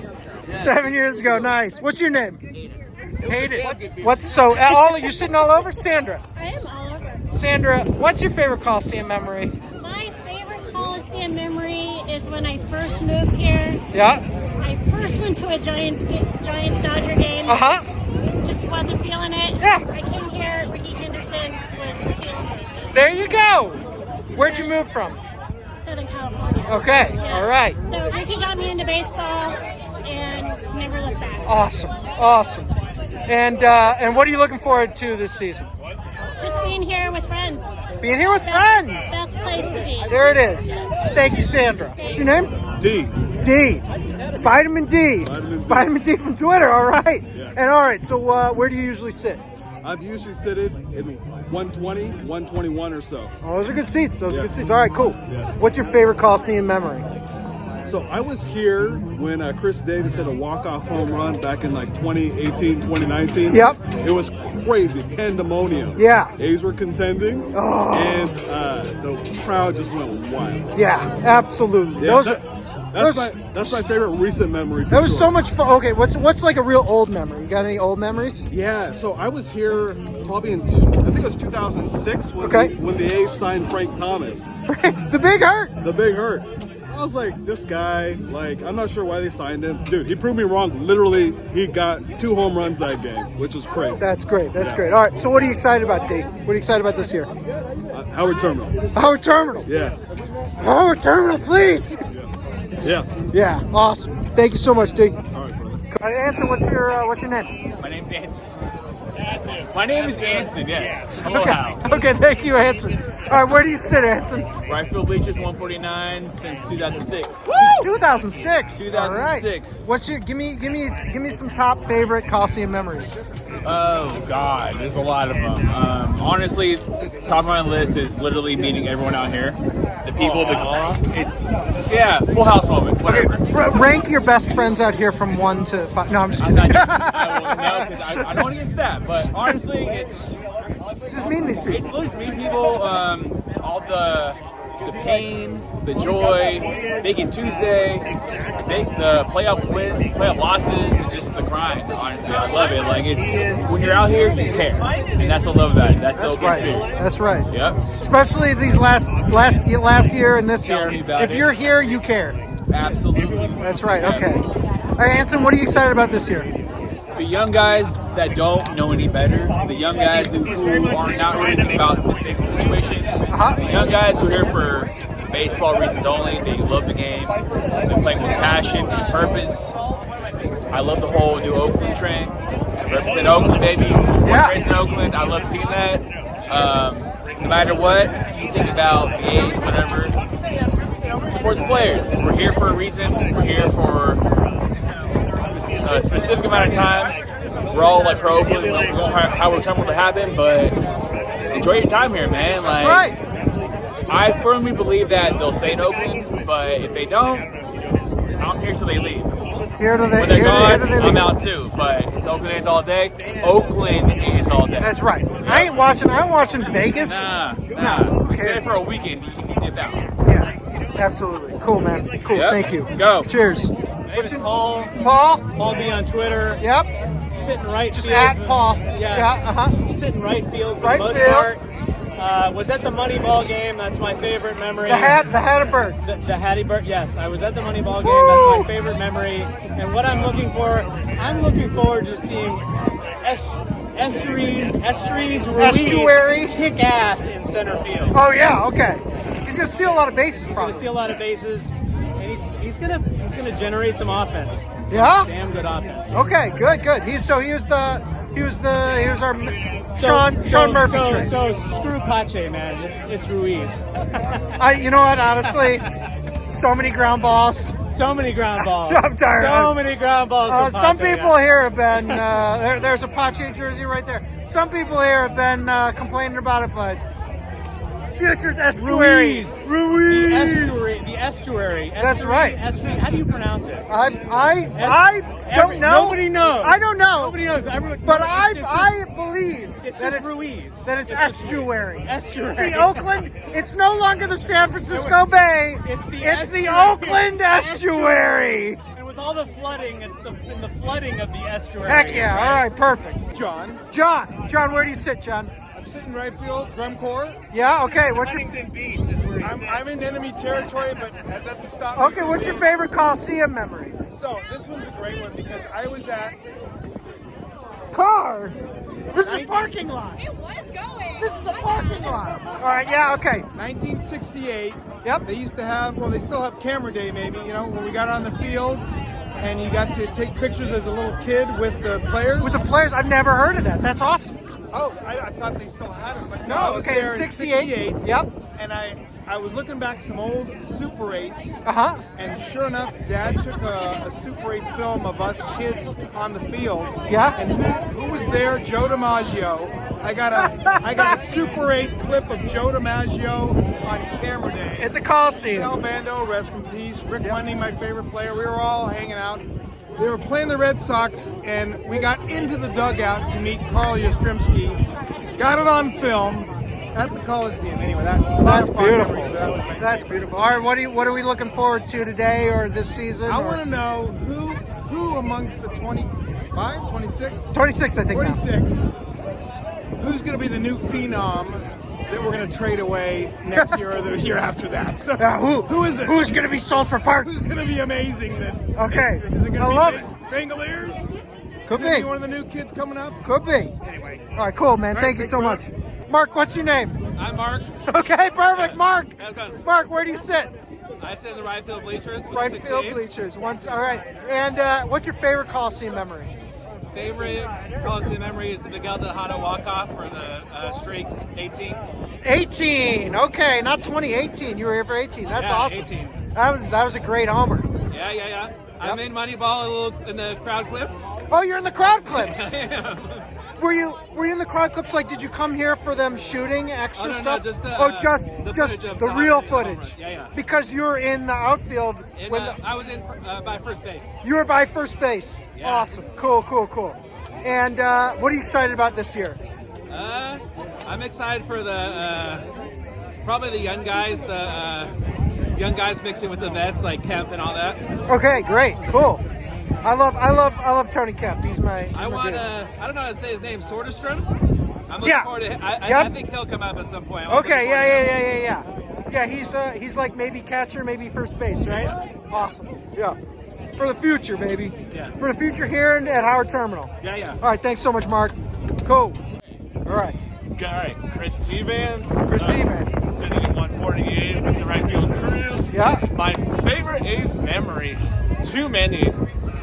Yeah. 7 years ago. Nice. What's your name? Hayden. You're sitting all over? Sandra. I am all over. Sandra, what's your favorite Coliseum memory? My favorite Coliseum memory is when I first moved here. Yeah. I first went to a Giants-Dodger game. Just wasn't feeling it. Yeah. I came here. Ricky Henderson was stealing bases. There you go. Where'd you move from? Southern California. Okay. Yeah. All right. So Ricky got me into baseball and never looked back. Awesome. And what are you looking forward to this season? Just being here with friends. Being here with friends. Best place to be. There it is. Thank you, Sandra. What's your name? D. Vitamin D. Vitamin D from Twitter. All right. Yeah. And all right. So where do you usually sit? I've usually seated in 120, 121 or so. Oh, those are good seats. All right, cool. Yeah. What's your favorite Coliseum memory? So I was here when Chris Davis hit a walk-off home run back in like 2018, 2019. Yep. It was crazy, pandemonium. Yeah. A's were contending, and the crowd just went wild. Yeah, absolutely. Yeah, that's my favorite recent memory. That was so much fun. Okay, what's like a real old memory? You got any old memories? Yeah, so I was here probably in, I think it was 2006 when the A's signed Frank Thomas. The Big Hurt. I was like, this guy, like, I'm not sure why they signed him. Dude, he proved me wrong. Literally, he got 2 home runs that game, which was crazy. That's great. Great. All right, so what are you excited about, D? What are you excited about this year? Howard Terminal. Howard Terminal. Yeah. Howard Terminal, please. Yeah. Awesome. Thank you so much, D. All right, brother. Anson, what's your name? My name's Anson. My name is Anson, yes. Hello, Hal. Okay, thank you, Anson. All right, where do you sit, Anson? Right field bleachers 149 since 2006. Since 2006. 2006. All right. What's your give me some top favorite Coliseum memories? Oh God, there's a lot of them. Honestly, top of my list is literally meeting everyone out here. The people, full house moment. Whatever. Okay, rank your best friends out here from 1 to 5. No, I'm just kidding. I don't want to get that, but honestly, it's just meeting these people. It's literally meeting people. All the pain, the joy, making Tuesday, the playoff wins, playoff losses. It's just the grind. Honestly, I love it. Like it's when you're out here, you care, and that's what I love about it. That's the Oakland spirit. That's right. Yep. Especially these last year and this year. If you're here, you care. Absolutely. That's right. Okay. All right, Anson, what are you excited about this year? The young guys that don't know any better, the young guys who are not really thinking about the same situation, the young guys who are here for baseball reasons only. They love the game. They're playing with passion and purpose. I love the whole new Oakland trend. Represent Oakland, baby. Raised in Oakland. I love seeing that. No matter what you think about the A's, whatever, support the players. We're here for a reason. We're here for a specific amount of time. We're all like pro Oakland. We don't know how we're time will happen, but enjoy your time here, man. That's right. I firmly believe that they'll stay in Oakland, but if they don't, I'm here till they leave. Here to they, When they're here, gone, here to they I'm leave. out too. But it's Oakland A's all day. Oakland A's all day. That's right. I ain't watching. I'm watching Vegas. Nah. Who Stay cares? for a weekend. You dip out. Yeah, absolutely. Cool, man. Cool. Yep. Thank you. Go. Cheers. What's it? Paul B on Twitter. Yep. Sitting right Just field. at Paul. Yeah. Sitting right field for Right the most field. part. Was at the Moneyball game. That's my favorite memory. The Hatterberg. The Hattie-Bird. Yes, I was at the Moneyball game. That's my favorite memory. And what I'm looking forward to seeing Estuary kick ass in center field. Oh yeah. Okay. He's gonna steal a lot of bases. He's Probably. gonna steal a lot of bases, and he's gonna generate some offense. Yeah. Damn good offense. Okay. Good. He was our Sean Murphy train. So screw Pache, man. It's Ruiz. You know what? Honestly, so many ground balls. So many ground balls. I'm tired. So many ground balls. from Some Pache, people here have been. There's a Pache jersey right there. Some people here have been complaining about it, but Futures Estuary. Ruiz. The estuary. That's right. Estuary. How do you pronounce it? I don't know. Nobody knows. I don't know. Nobody knows. But I believe that it's Ruiz. That it's estuary. Estuary. The Oakland. It's no longer the San Francisco Bay. It's the Oakland Estuary. And with all the flooding, it's the flooding of the estuary. Heck yeah! Right? All right, perfect. John, where do you sit, John? I'm sitting right field, drum corps. Yeah. Okay. What's your Beach is where I'm in enemy territory, but that doesn't stop me. Okay? What's your favorite Coliseum memory? So this one's a great one because I was at Car. This is a parking lot. It was going. This is a parking lot. All right. Yeah. Okay. 1968. Yep. They used to have, well, they still have camera day maybe, when we got on the field and you got to take pictures as a little kid with the players. With the players, I've never heard of that. That's awesome. Oh, I thought they still had it, but No, I was okay, there in 68. Yep. And I was looking back some old Super 8s. Uh-huh. And sure enough, Dad took a Super 8 film of us kids on the field. Yeah. And who was there? Joe DiMaggio. I got a Super 8 clip of Joe DiMaggio on camera day. At the Coliseum. Al Bando, rest in peace. Rick Mundy, my favorite player. We were all hanging out. They were playing the Red Sox, and we got into the dugout to meet Carl Yastrzemski. Got it on film at the Coliseum. Anyway, that's beautiful. That's beautiful. All right, what are we looking forward to today or this season? I want to know who amongst the 25, 26? 26, I think. 26. Who's going to be the new phenom that we're going to trade away next year or the year after that? So, who is it? Who's going to be sold for parts? Who's going to be amazing? Okay, Is it I love it. Bangaleers? Could Is it be. one of the new kids coming up? Could be. Anyway. All right, cool, man. All right, Thank you big so brother. much. Mark, what's your name? I'm Mark. Okay, perfect. Mark. How's it going? Mark, where do you sit? I sit in the right field bleachers. with Right the field 68s. bleachers. All right. And what's your favorite Coliseum memory? Favorite Coliseum memory is the Miguel Tejada walk-off for the Streaks 18. 18. Okay, not 2018. You were here for 18. That's Yeah, awesome. 18. That was a great homer. Yeah. I made Moneyball a little in the crowd clips. Oh, you're in the crowd clips. Yeah. Were you in the crowd clips? Like, did you come here for them shooting extra Oh, no, stuff? just the, just footage of the the real homer. footage. Yeah. Because you were in the outfield. I was in by first base. You were by first base. Yeah. Awesome. Cool. And what are you excited about this year? I'm excited for the probably the young guys, young guys mixing with the vets like Kemp and all that. Okay, great, cool. I love Tony Kemp. He's my. I dude. don't know how to say his name. Soderstrom. I'm looking Yeah. forward to. I Yep. think he'll come up at some point. Okay, yeah. Yeah, he's like maybe catcher, maybe first base, right? Awesome. Yeah. For the future, baby. Yeah. For the future here at Howard Terminal. Yeah. All right, thanks so much, Mark. Cool. All right. All right, Chris T-Van. Chris T-Van. Sitting in 148 with the right field crew. Yeah. My favorite A's memory, too many.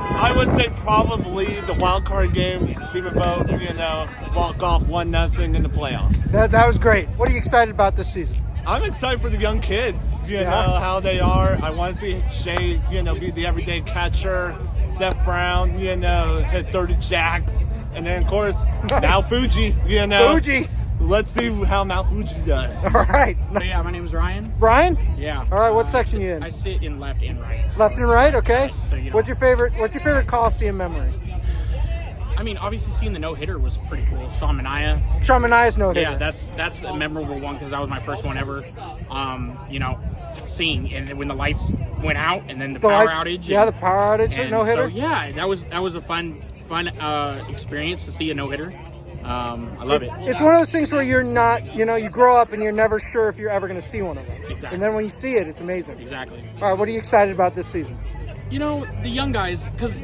I would say probably the wild card game, Stephen Vogt, walk off 1-0 in the playoffs. That was great. What are you excited about this season? I'm excited for the young kids, know, how they are. I want to see Shea, be the everyday catcher. Seth Brown, hit 30 jacks. And then, of course, Nice. now Fuji, Fuji. let's see how Mount Fuji does. All right. Yeah, my name is Ryan. Brian? Yeah. All right, what section you in? I sit in left and right. Left and right, okay. So, you know. What's your favorite Coliseum memory? I mean, obviously seeing the no-hitter was pretty cool. Sean Manaea. Sean Manaea's no-hitter. Yeah, that's a memorable one because that was my first one ever. You know, seeing and when the lights went out and then the power outage. Yeah, the power outage no-hitter. So yeah, that was a fun experience to see a no-hitter. I love it. It's one of those things where you're not, you grow up and you're never sure if you're ever going to see one of those. Exactly. And then when you see it, it's amazing. Exactly. All right, what are you excited about this season? You know, the young guys, because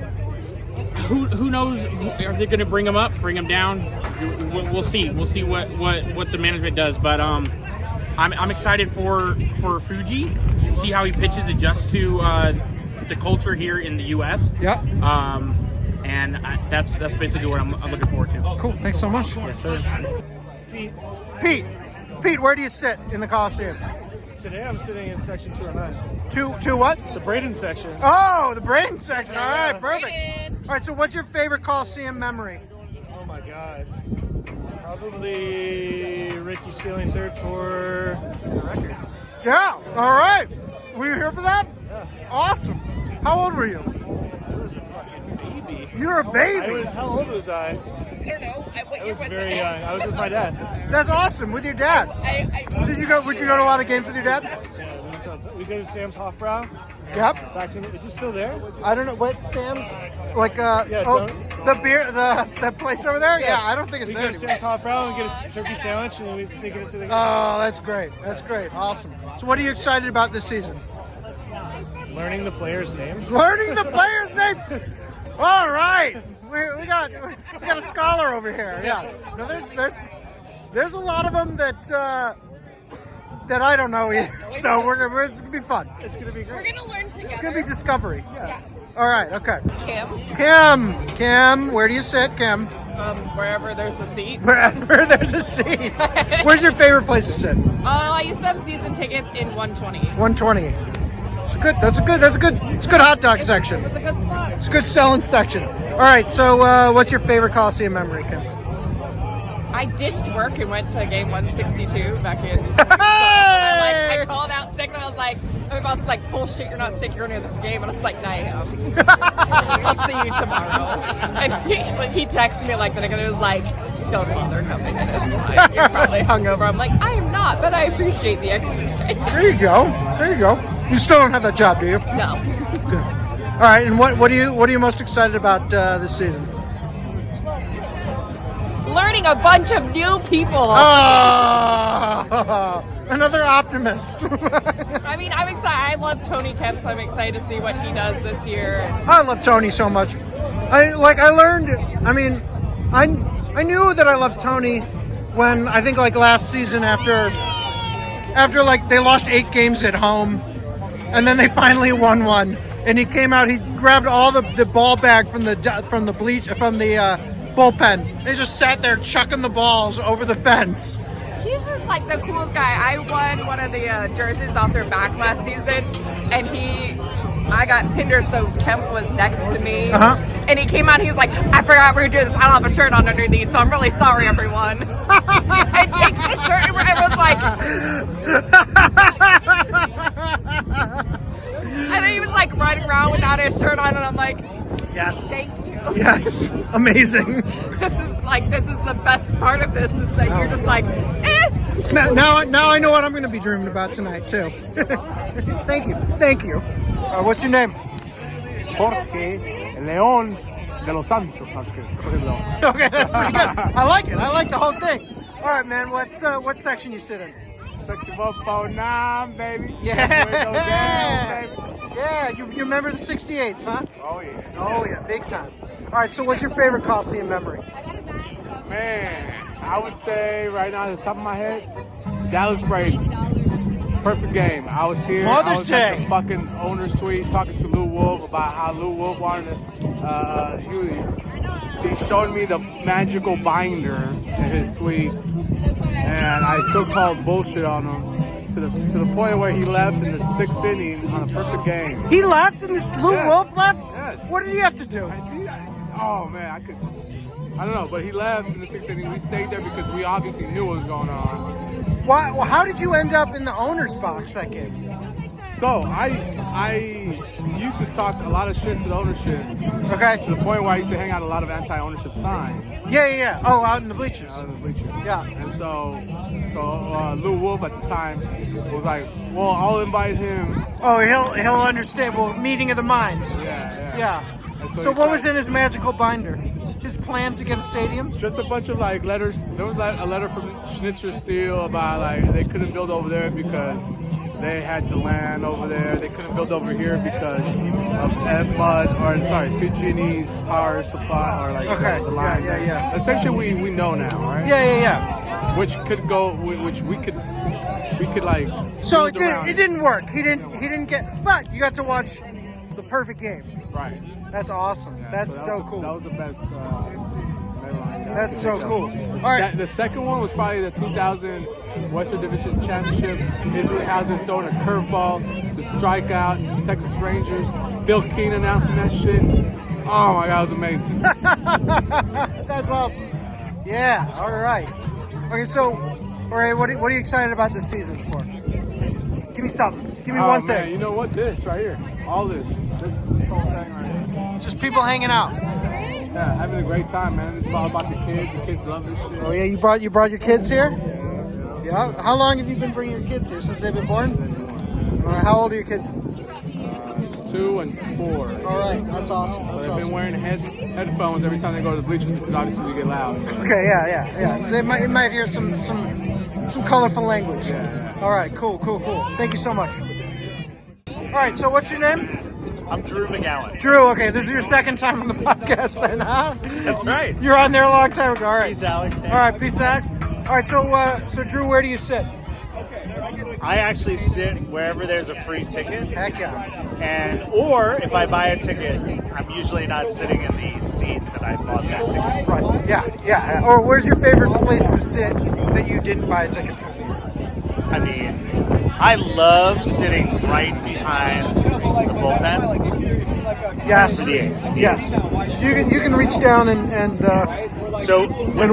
who knows? Are they going to bring them up, bring them down? We'll see. We'll see what the management does. But I'm excited for Fuji. See how he pitches, adjusts to the culture here in the U.S. Yeah. And that's basically what I'm looking forward to. Cool. Thanks so much. Yes, sir. Pete, where do you sit in the Coliseum? Today I'm sitting in section 209. Two what? The Braden section. Oh, the Braden section. All right, perfect. Braden. All right, so what's your favorite Coliseum memory? Oh my God. Probably Ricky stealing third for the record. Yeah. All right. Were you here for that? Yeah. Awesome. How old were you? I was a fucking baby. You were a baby. How old was I? I don't know. What I year was was very it? young. I was with my dad. That's awesome. With your dad. Would you go to a lot of games with your dad? Yeah, we go to Sam's Hofbrau. Yep. Back in, is it still there? I don't know what Sam's like. Yeah, the beer, the place over there. Yeah, I don't think it's we there go to anymore. Sam's Hofbrau and get a turkey sandwich, and then we sneak it into the game. Oh, that's great. That's great. Awesome. So, what are you excited about this season? Learning the players' names. Learning the players' name. All right. We got a scholar over here. Yeah. No, there's a lot of them that I don't know either. So it's gonna be fun. It's gonna be great. We're gonna learn together. It's gonna be discovery. Yeah. All right. Okay. Kim. Where do you sit, Kim? Wherever there's a seat. Wherever there's a seat. Where's your favorite place to sit? I used to have season tickets in 120. 120. That's a good hot dog section. It's a good spot. It's a good selling section. All right, so what's your favorite Coliseum memory, Kim? I ditched work and went to game 162 back in. Hey! I called out sick and I was like, my boss was like, bullshit, you're not sick, you're going to the game. And I was like, I am. I'll see you tomorrow. And he texted me like the next day, and was like, don't bother coming in. It's fine. You're probably hungover. I'm like, I am not, but I appreciate the extra day. There you go. You still don't have that job, do you? No. Good. All right, and what are you most excited about this season? Learning a bunch of new people. Oh, another optimist. I mean, I'm excited. I love Tony Kemp, so I'm excited to see what he does this year. I love Tony so much. I knew that I loved Tony when I think like last season after like they lost 8 games at home and then they finally won one and he came out, he grabbed all the ball bag from the bullpen and he just sat there chucking the balls over the fence. He's just like the coolest guy. I won one of the jerseys off their back last season, and I got pinned, so Kemp was next to me. And he came out, he's like, I forgot we were doing this. I don't have a shirt on underneath, so I'm really sorry, everyone. I changed the shirt, and everyone's like... and then he was like running around without his shirt on, and I'm like, yes. Thank you. Yes, amazing. This is the best part of this, is that you're just like, eh. Now I know what I'm going to be dreaming about tonight, too. Thank you. What's your name? Jorge León de los Santos. Okay, that's pretty good. I like it. I like the whole thing. All right, man. What section you sit in? Section 149, baby. Yeah. Down, baby. Yeah, you remember the 68s, huh? Oh, yeah. Oh, yeah, big time. All right, so what's your favorite Coliseum memory? Man, I would say right now at the top of my head, Dallas Brady. Perfect game. I was here. Mother's Day. At the fucking owner's suite talking to Lou Wolf about how Lou Wolf wanted to. He showed me the magical binder in his suite, and I still called bullshit on him to the point where he left in the 6th inning on a perfect game. He left, and this Lou Wolf left. Yes. What did he have to do? Oh man, I could. I don't know, but he left in the 6th inning. We stayed there because we obviously knew what was going on. Why? Well, how did you end up in the owner's box that game? So I used to talk a lot of shit to the ownership. Okay. To the point where I used to hang out a lot of anti-ownership signs. Yeah. Oh, out in the bleachers. Out in the bleachers. Yeah. And so Lou Wolf at the time was like, well, I'll invite him. Oh, he'll understand. Well, meeting of the minds. Yeah. So what was in his magical binder? His plan to get a stadium? Just a bunch of like letters. There was like a letter from Schnitzer Steel about like they couldn't build over there because they had the land over there. They couldn't build over here because of PG&E's power supply or like the line. Yeah. Essentially, we know now, right? Yeah. Which could go, which we could like. So it didn't work. He didn't get. But you got to watch the perfect game. Right. That's awesome. Yeah, That's so cool. That was the best. That's so cool. All right. The second one was probably the 2000 Western Division Championship. Isringhausen throwing a curveball to strike out Texas Rangers. Bill Keane announcing that shit. Oh my God, it was amazing. That's awesome. Yeah. All right. Okay. So, all right. What are you excited about this season for? Give me something. Give me one thing. You know what? This right here. All this whole thing right here. Just people hanging out. Yeah, having a great time, man. It's all about the kids. The kids love this shit. Oh yeah, you brought your kids here? Yeah. How long have you been bringing your kids here? Since they've been born? All right. How old are your kids? 2 and 4. All right, that's awesome. That's they've been wearing headphones every time they go to the bleachers because obviously we get loud. Okay, yeah. So it might hear some colorful language. Yeah. All right, cool. Thank you so much. All right, so what's your name? I'm Drew McGowan. Drew, okay, this is your second time on the podcast then, huh? That's right. You're on there a long time ago. All right. Peace, Alex. All right, peace, Alex. All right, so Drew, where do you sit? I actually sit wherever there's a free ticket. Heck yeah. Or if I buy a ticket, I'm usually not sitting in the seat that I bought that ticket. Right, yeah. Or where's your favorite place to sit that you didn't buy a ticket to? I mean, I love sitting right behind the bullpen. Yes. You can reach down and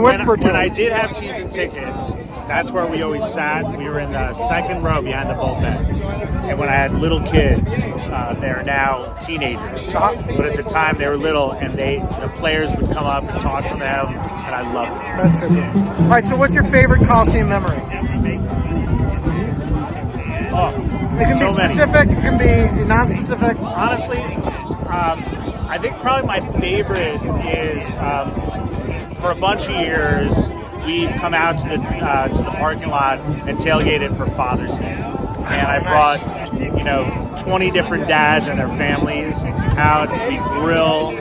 whisper to when I did have season tickets, that's where we always sat. We were in the second row behind the bullpen. And when I had little kids, they're now teenagers. But at the time they were little, and the players would come up and talk to them, and I loved it. That's so cool. All right, so what's your favorite Coliseum memory? It can be specific, it can be non-specific. Honestly, I think probably my favorite is for a bunch of years we've come out to the parking lot and tailgated for Father's Day, and I brought 20 different dads and their families out. We grill,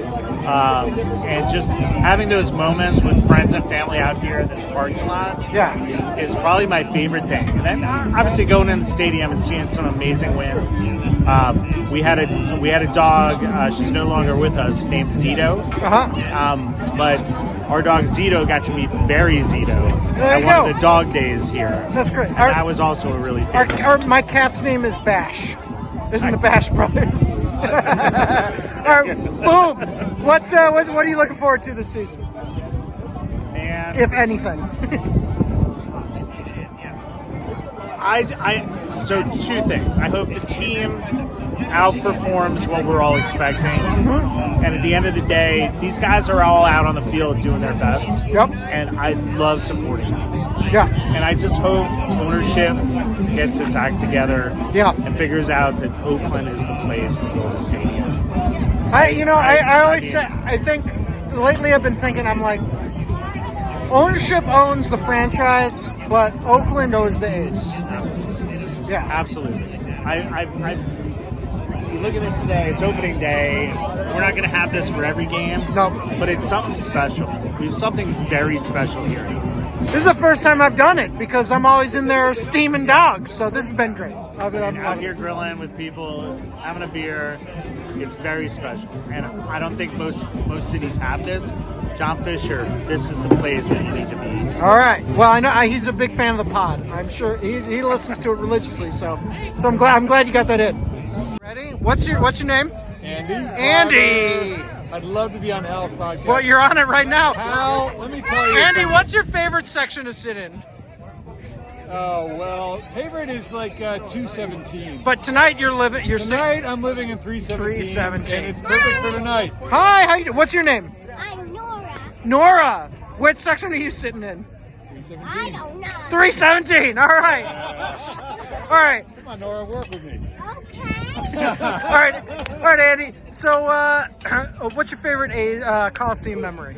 and just having those moments with friends and family out here in this parking lot is probably my favorite thing. And then obviously going in the stadium and seeing some amazing wins. We had a dog. She's no longer with us, named Zito. But our dog Zito got to meet Barry Zito at one of the dog days here. That's great. And that was also a really favorite. My cat's name is Bash. Isn't the Bash Brothers? All right, boom. What are you looking forward to this season? Man, if anything. So two things. I hope the team outperforms what we're all expecting. And at the end of the day, these guys are all out on the field doing their best. Yep. And I love supporting them. Yeah. And I just hope ownership gets its act together and figures out that Oakland is the place to build a stadium. I always say, I think lately I've been thinking, I'm like, ownership owns the franchise, but Oakland owns the A's. Absolutely. Yeah. Absolutely. You look at this today, it's opening day. We're not going to have this for every game. No. But it's something special. We have something very special here. This is the first time I've done it because I'm always in there steaming dogs. So this has been great. I'm out here grilling with people, having a beer. It's very special. And I don't think most cities have this. John Fisher, this is the place where you need to be. All right. Well, I know he's a big fan of the pod. I'm sure he listens to it religiously. So I'm glad you got that in. Ready? What's your name? Andy. Andy. I'd love to be on Hal's podcast. Well, you're on it right now. Hal, let me tell you. Andy, what's your favorite section to sit in? Oh, well, favorite is like 217. But tonight you're living. Tonight I'm living in 317. 317. And it's perfect for tonight. Hi, how you doing? What's your name? I'm Nora. Nora. Which section are you sitting in? I don't know. 317. All right. All right. Come on, Nora, work with me. All right, Andy. So, what's your favorite Coliseum memory?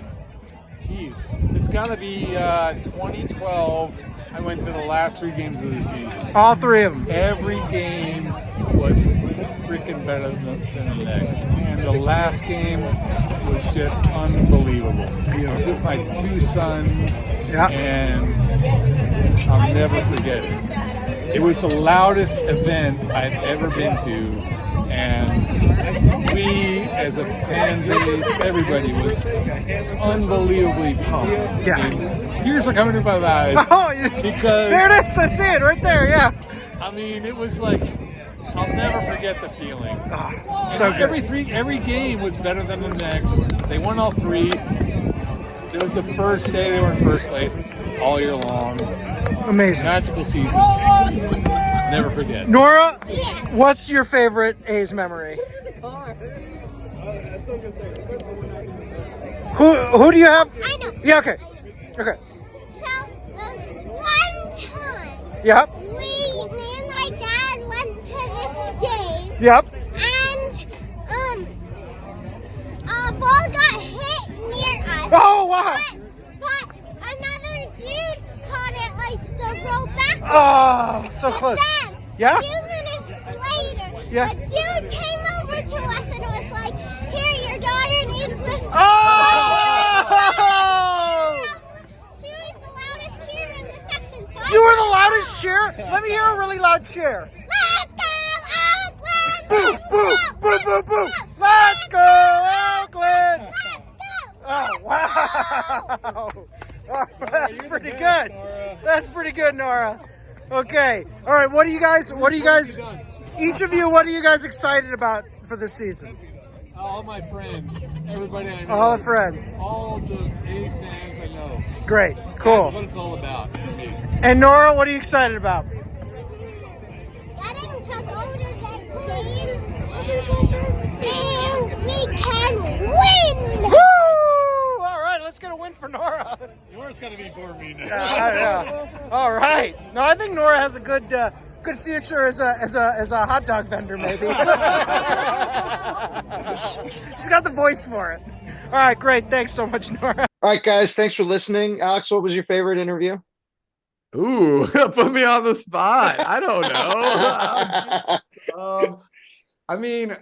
Jeez, it's got to be 2012. I went to the last 3 games of the season. All 3 of them. Every game was freaking better than the next. And the last game was just unbelievable. I was with my 2 sons, and I'll never forget it. It was the loudest event I'd ever been to, and we, as a fan base, everybody was unbelievably pumped. Yeah. And tears are coming to my eyes. Oh, because there it is. I see it right there. Yeah. I mean, it was like, I'll never forget the feeling. So good. Every game was better than the next. They won all 3. It was the first day they were in first place all year long. Amazing. Magical season. Never forget. Nora, what's your favorite A's memory? Who do you have? I know. Yeah, okay. Okay. So, one time, Yep. me and my dad went to this game. Yep. And, a ball got hit near us. Oh, wow. But another dude caught it like the row back. Oh, so close. Then, Yeah? a few minutes later, Yeah. a dude came over to us and was like, "Here, your daughter needs this." Oh! She was the loudest cheer in the section. So You were the loudest cheer? Let me hear a really loud cheer. Let's go, Oakland! Boo, boo, boo, boo, boo. Let's go, Oakland! Oh, wow. Oh, that's pretty good. That's pretty good, Nora. Okay. All right. What are you guys, each of you, what are you guys excited about for this season? All my friends, everybody I know. All the friends. All the A's fans I know. Great. Cool. That's what it's all about for me. And Nora, what are you excited about? Getting to go to that game and we can win! Woo! All right, let's get a win for Nora. Nora's got to be for me now. Yeah. All right. No, I think Nora has a good future as a hot dog vendor, maybe. She's got the voice for it. All right, great. Thanks so much, Nora. All right, guys. Thanks for listening. Alex, what was your favorite interview? Ooh, put me on the spot. I don't know. I mean,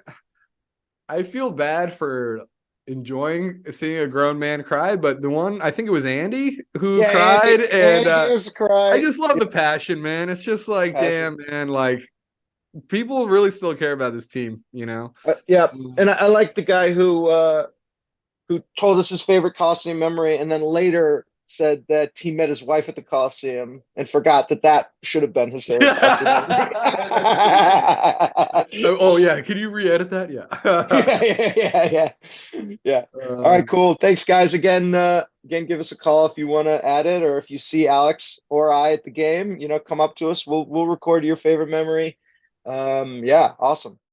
I feel bad for enjoying seeing a grown man cry, but the one, I think it was Andy who cried. Andy cried. I just love the passion, man. It's just like, damn, man, like people really still care about this team, you know? Yeah. And I like the guy who told us his favorite Coliseum memory and then later said that he met his wife at the Coliseum and forgot that should have been his favorite Coliseum memory. Oh, yeah. Can you re-edit that? Yeah. All right, cool. Thanks, guys. Again, give us a call if you want to add it, or if you see Alex or I at the game, come up to us. We'll record your favorite memory. Yeah, awesome.